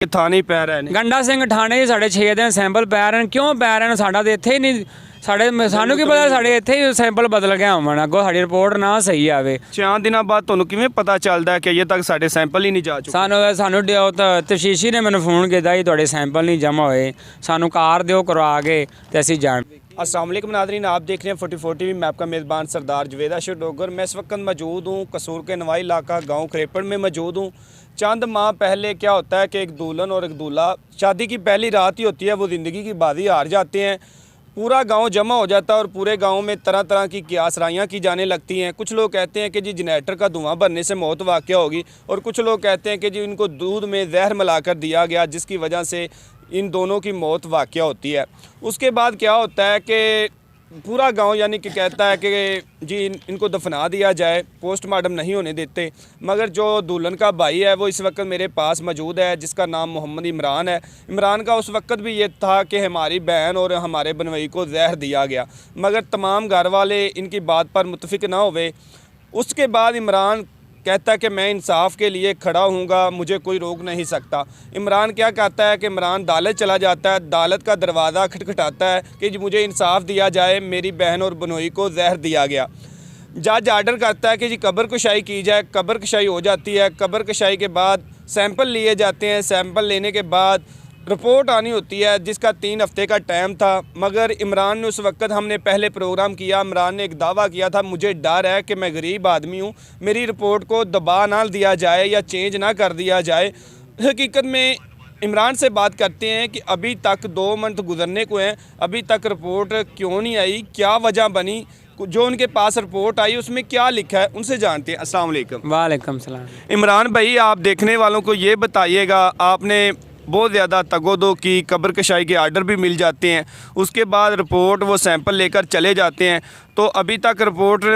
थाने पै रहे हैं गंडा सिंह थाने 'ਚ ਸਾਡੇ 6 ਦਿਨ ਸੈਂਪਲ ਪੈ ਰਹੇ ਨੇ। ਕਿਉਂ ਪੈ ਰਹੇ ਨੇ? ਸਾਡਾ ਤਾਂ ਇੱਥੇ ਹੀ ਨਹੀਂ, ਸਾਨੂੰ ਕੀ ਪਤਾ ਸਾਡੇ ਇੱਥੇ ਹੀ ਸੈਂਪਲ ਬਦਲ ਗਿਆ ਹੋਣ, ਅੱਗੋਂ ਸਾਡੀ ਰਿਪੋਰਟ ਨਾ ਸਹੀ ਆਵੇ। 6 ਦਿਨਾਂ ਬਾਅਦ ਤੁਹਾਨੂੰ ਕਿਵੇਂ ਪਤਾ ਚੱਲਦਾ ਹੈ ਕਿ ਅਜੇ ਤੱਕ ਸਾਡੇ ਸੈਂਪਲ ਹੀ ਨਹੀਂ ਜਾ ਚੁੱਕੇ? ਸਾਨੂੰ ਤਫਤੀਸ਼ੀ ਨੇ ਮੈਨੂੰ ਫੋਨ ਕੀਤਾ ਜੀ ਤੁਹਾਡੇ ਸੈਂਪਲ नहीं जमा होए, सानू कार दो करवा के ते असीं जान। अस्सलाम वालेकुम नाज़रीन, आप देख रहे हैं 44 टीवी। मैं आपका मेज़बान सरदार जवेद अशर डोगर। मैं इस वक्त मौजूद हूँ कसूर के नवाई इलाका गांव खरेपड़ में मौजूद हूँ। चंद माह पहले क्या होता है कि एक दुल्हन और एक दूल्हा, शादी की पहली रात ही होती है, वो ज़िंदगी की बाजी हार जाते हैं। पूरा गांव जमा हो जाता है और पूरे गांव में तरह तरह की कियासराइयाँ की जाने लगती हैं। कुछ लोग कहते हैं कि जी जनरेटर का धुआं भरने से मौत वाक़या होगी, और कुछ लोग कहते हैं कि जी इनको दूध में जहर मिलाकर दिया गया जिसकी वजह से इन दोनों की मौत वाक़या होती है। उसके बाद क्या होता है कि पूरा गांव यानी कि कहता है कि जी इनको दफना दिया जाए, पोस्टमार्टम नहीं होने देते। मगर जो दुल्हन का भाई है वो इस वक्त मेरे पास मौजूद है, जिसका नाम मोहम्मद इमरान है। इमरान का उस वक्त भी ये था कि हमारी बहन और हमारे बनवई को जहर दिया गया, मगर तमाम घर वाले इनकी बात पर मुतफिक ना हुए। उसके बाद इमरान कहता है कि मैं इंसाफ के लिए खड़ा हूँगा, मुझे कोई रोक नहीं सकता। इमरान क्या कहता है कि इमरान अदालत चला जाता है, अदालत का दरवाज़ा खटखटाता है कि जी मुझे इंसाफ दिया जाए, मेरी बहन और बनोई को जहर दिया गया। जज आर्डर करता है कि जी कब्र कुशाई की जाए, कब्र कुशाई हो जाती है। कब्र कुशाई के बाद सैंपल लिए जाते हैं, सैंपल लेने के बाद रिपोर्ट आनी होती है जिसका 3 हफ्ते का टाइम था। मगर इमरान ने उस वक्त, हमने पहले प्रोग्राम किया, इमरान ने एक दावा किया था, मुझे डर है कि मैं गरीब आदमी हूँ, मेरी रिपोर्ट को दबा ना दिया जाए या चेंज ना कर दिया जाए। हकीकत में इमरान से बात करते हैं कि अभी तक 2 मंथ गुजरने को हैं, अभी तक रिपोर्ट क्यों नहीं आई, क्या वजह बनी, जो उनके पास रिपोर्ट आई उसमें क्या लिखा है, उनसे जानते हैं। अस्सलाम वालेकुम। वालेकुम सलाम। इमरान भाई, आप देखने वालों को ये बताइएगा, आपने बहुत ज़्यादा तगोदो की, कब्र कशाई के आर्डर भी मिल जाते हैं, उसके बाद रिपोर्ट वो सैंपल लेकर चले जाते हैं, तो अभी तक रिपोर्ट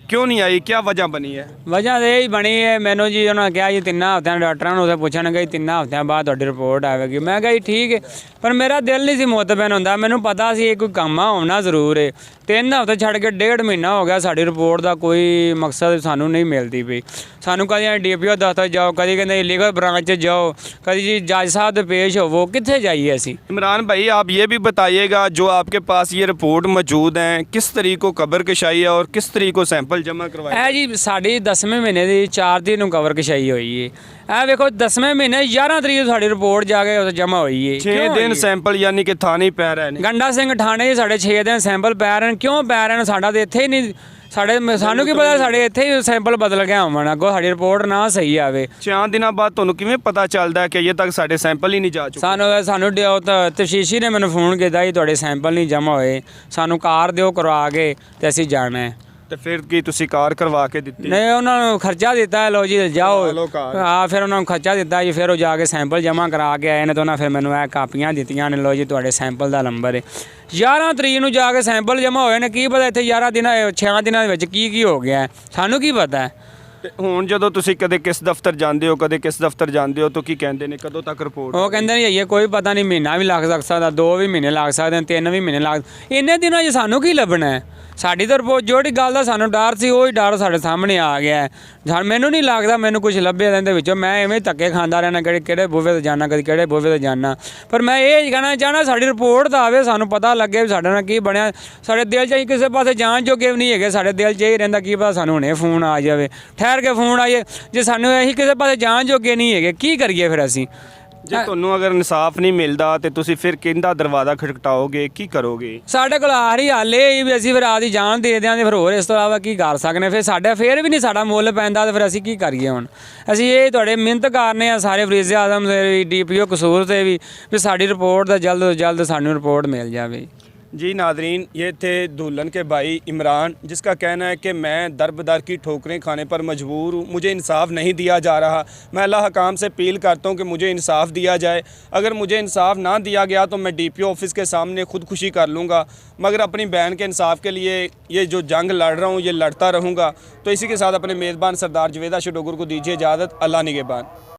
क्यों नहीं आई, क्या वजह बनी है? वजह तो यही बनी है, मैनू जी उन्होंने कहा जी 3 हफ्तिਆਂ डॉक्टर ने पूछने गई 3 हफ्तिਆਂ बाद ਤੁਹਾਡੀ रिपोर्ट आएगी। मैं कहा जी ठीक है, पर मेरा दिल नहीं सी मुतमैन होंदा, मैनू पता सी कोई काम होना जरूर है। 3 हफ्ते छड़ के 1.5 महीना हो गया, साड़ी रिपोर्ट का कोई मकसद सानू नहीं मिलती पई। सानू कभी DPO दफ्तर जाओ, कभी कहते लीगल ब्रांच जाओ, कभी जी जज साहब से पेश होवो, कित्थे जाइए असी? इमरान भाई, आप ये भी बताइएगा, जो आपके पास ये रिपोर्ट मौजूद हैं, किस तरीके को कब्र कशाई है और किस तरीके को सैंपल जमा करवाया है? जी साड़ी 10वें महीने की 4 तरीक कवर कशाई हुई है। ਇਹ ਵੇਖੋ 10वें ਮਹੀਨੇ 11 ਤਰੀਕ ਸਾਡੀ ਰਿਪੋर्ट ਜਾ ਕੇ ਉੱਥੇ ਜਮ੍ਹਾਂ ਹੋਈ ਹੈ। 6 दिन ਸੈਂਪਲ ਯਾਨੀ ਕਿ ਥਾਣੇ ਪੈ ਰਹੇ ਨੇ। ਗੰਡਾ ਸਿੰਘ ਥਾਣੇ 'ਚ ਸਾਡੇ 6 ਦਿਨ ਸੈਂਪਲ ਪੈ ਰਹੇ ਨੇ। ਕਿਉਂ ਪੈ ਰਹੇ ਨੇ? ਸਾਡਾ ਤਾਂ ਇੱਥੇ ਹੀ ਨਹੀਂ, ਸਾਨੂੰ ਕੀ ਪਤਾ ਸਾਡੇ ਇੱਥੇ ਹੀ ਸੈਂਪਲ ਬਦਲ ਗਿਆ ਹੋਣ, ਅੱਗੋਂ ਸਾਡੀ ਰਿਪੋਰਟ ਨਾ ਸਹੀ ਆਵੇ। 6 ਦਿਨਾਂ ਬਾਅਦ ਤੁਹਾਨੂੰ ਕਿਵੇਂ ਪਤਾ ਚੱਲਦਾ ਹੈ ਕਿ ਅਜੇ ਤੱਕ ਸਾਡੇ ਸੈਂਪਲ ਹੀ ਨਹੀਂ ਜਾ ਚੁੱਕੇ? ਸਾਨੂੰ ਤਫਤੀਸ਼ੀ ਨੇ ਮੈਨੂੰ ਫੋਨ ਕੀਤਾ ਜੀ ਤੁਹਾਡੇ ਸੈਂਪਲ ਨਹੀਂ ਜਮ੍ਹਾਂ ਹੋਏ, ਸਾਨੂੰ ਕਾਰ ਦਿਓ ਕਰਵਾ ਕੇ ਤੇ ਅਸੀਂ ਜਾਣਾ ਹੈ। ਤੇ ਫਿਰ ਕੀ ਤੁਸੀਂ ਕਾਰ ਕਰਵਾ ਕੇ ਦਿੱਤੀ? ਨਹੀਂ, ਉਹਨਾਂ ਨੂੰ ਖਰਚਾ ਦਿੱਤਾ, ਲੋ ਜੀ ਜਾਓ। ਹਾਂ, ਫਿਰ ਉਹਨਾਂ ਨੂੰ ਖਰਚਾ ਦਿੱਤਾ ਜੀ, ਫਿਰ ਉਹ ਜਾ ਕੇ ਸੈਂਪਲ ਜਮ੍ਹਾਂ ਕਰਾ ਕੇ ਆਏ ਨੇ, ਤਾਂ ਉਹਨਾਂ ਫਿਰ ਮੈਨੂੰ ਇਹ ਕਾਪੀਆਂ ਦਿੱਤੀਆਂ ਨੇ, ਲੋ ਜੀ ਤੁਹਾਡੇ ਸੈਂਪਲ ਦਾ ਨੰਬਰ ਹੈ। 11 ਤਰੀਕ ਨੂੰ ਜਾ ਕੇ ਸੈਂਪਲ ਜਮ੍ਹਾਂ ਹੋਏ ਨੇ। ਕੀ ਪਤਾ ਇੱਥੇ 11 ਦਿਨਾਂ 6 ਦਿਨਾਂ ਦੇ ਵਿੱਚ ਕੀ ਹੋ ਗਿਆ, ਸਾਨੂੰ ਕੀ ਪਤਾ। ਤੇ ਹੁਣ ਜਦੋਂ ਤੁਸੀਂ ਕਦੇ ਕਿਸ ਦਫ਼ਤਰ ਜਾਂਦੇ ਹੋ, ਕਦੇ ਕਿਸ ਦਫ਼ਤਰ ਜਾਂਦੇ ਹੋ, ਤਾਂ ਕੀ ਕਹਿੰਦੇ ਨੇ ਕਦੋਂ ਤੱਕ ਰਿਪੋਰਟ? ਉਹ ਕਹਿੰਦੇ ਨੇ ਇਹ ਕੋਈ ਪਤਾ ਨਹੀਂ, ਮਹੀਨਾ ਵੀ ਲੱਗ ਸਕਦਾ, 2 ਵੀ ਮਹੀਨੇ ਲੱਗ ਸਕਦੇ, 3 ਵੀ ਮਹੀਨੇ ਲੱਗ। ਇੰਨੇ ਦਿਨਾਂ 'ਚ ਸਾਨੂੰ ਕੀ ਲੱਭਣਾ ਹੈ? ਸਾਡੀ ਤਾਂ ਰਿਪੋਰਟ, ਜਿਹੜੀ ਗੱਲ ਦਾ ਸਾਨੂੰ ਡਰ ਸੀ ਉਹੀ ਡਰ ਸਾਡੇ ਸਾਹਮਣੇ ਆ ਗਿਆ ਹੈ। ਮੈਨੂੰ ਨਹੀਂ ਲੱਗਦਾ ਮੈਨੂੰ ਕੁਝ ਲੱਭਿਆ ਇਹਦੇ ਵਿੱਚੋਂ। ਮੈਂ ਐਵੇਂ ਧੱਕੇ ਖਾਂਦਾ ਰਹਿਣਾ, ਕਿਹੜੇ ਬੂਹੇ 'ਤੇ ਜਾਣਾ, ਕਦੀ ਕਿਹੜੇ ਬੂਹੇ 'ਤੇ ਜਾਣਾ। ਪਰ ਮੈਂ ਇਹ ਕਹਿਣਾ ਚਾਹਣਾ, ਸਾਡੀ ਰਿਪੋਰਟ ਤਾਂ ਆਵੇ, ਸਾਨੂੰ ਪਤਾ ਲੱਗੇ ਵੀ ਸਾਡੇ ਨਾਲ ਕੀ ਬਣਿਆ। ਸਾਡੇ ਦਿਲ 'ਚ ਅਸੀਂ ਕਿਸੇ ਪਾਸੇ ਜਾਣ ਜੋਗੇ ਵੀ ਨਹੀਂ ਹੈਗੇ, ਸਾਡੇ ਦਿਲ 'ਚ ਇਹ ਰਹਿੰਦਾ ਕੀ ਪਤਾ ਸਾਨੂੰ ਹੁਣੇ ਫੋਨ ਆ ਜਾਵੇ, ਠਹਿਰ ਕੇ ਫੋਨ ਆਈਏ। ਜੇ ਸਾਨੂੰ ਅਸੀਂ ਕਿਸੇ ਪਾਸੇ ਜਾਣ ਜੋਗੇ ਨਹੀਂ ਹੈਗੇ, ਕੀ ਕਰੀਏ ਫਿਰ ਅਸੀਂ? ਜੇ ਤੁਹਾਨੂੰ ਅਗਰ ਇਨਸਾਫ ਨਹੀਂ ਮਿਲਦਾ ਤੇ ਤੁਸੀਂ ਫਿਰ ਕਿਹਦਾ ਦਰਵਾਜ਼ਾ ਖਟਖਟਾਓਗੇ, ਕੀ ਕਰੋਗੇ? ਸਾਡੇ ਕੋਲ ਆਖਰੀ ਹੱਲ ਇਹ ਵੀ ਅਸੀਂ ਫਿਰ ਆਪਦੀ ਜਾਨ ਦੇ ਦਿਆਂਗੇ, ਫਿਰ ਹੋਰ ਇਸ ਤੋਂ ਇਲਾਵਾ ਕੀ ਕਰ ਸਕਦੇ? ਫਿਰ ਸਾਡਾ ਫਿਰ ਵੀ ਨਹੀਂ ਸਾਡਾ ਮੁੱਲ ਪੈਂਦਾ, ਤੇ ਫਿਰ ਅਸੀਂ ਕੀ ਕਰੀਏ? ਹੁਣ ਅਸੀਂ ਇਹ ਤੁਹਾਡੇ ਮਿਹਨਤ ਕਰਨੇ ਆ ਸਾਰੇ ਵਜ਼ੀਰ ਆਜ਼ਮ ਦੇ ਵੀ, DPO ਕਸੂਰ ਤੇ ਵੀ ਸਾਡੀ ਰਿਪੋर्ट ਦਾ ਜਲਦ ਤੋਂ ਜਲਦ ਸਾਨੂੰ ਰਿਪੋर्ट मिल जाए। जी नाजरीन, ये थे दुल्हन के भाई इमरान, जिसका कहना है कि मैं दर बदर की ठोकरें खाने पर मजबूर हूँ, मुझे इंसाफ नहीं दिया जा रहा। मैं अल्लाह हकाम से अपील करता हूँ कि मुझे इंसाफ दिया जाए। अगर मुझे इंसाफ ना दिया गया तो मैं DPO ऑफिस के सामने खुदकुशी कर लूँगा, मगर अपनी बहन के इंसाफ के लिए ये जो जंग लड़ रहा हूँ ये लड़ता रहूँगा। तो इसी के साथ अपने मेज़बान सरदार जवेद अशर डोगर को दीजिए इजाज़त। अल्लाह निगहबान।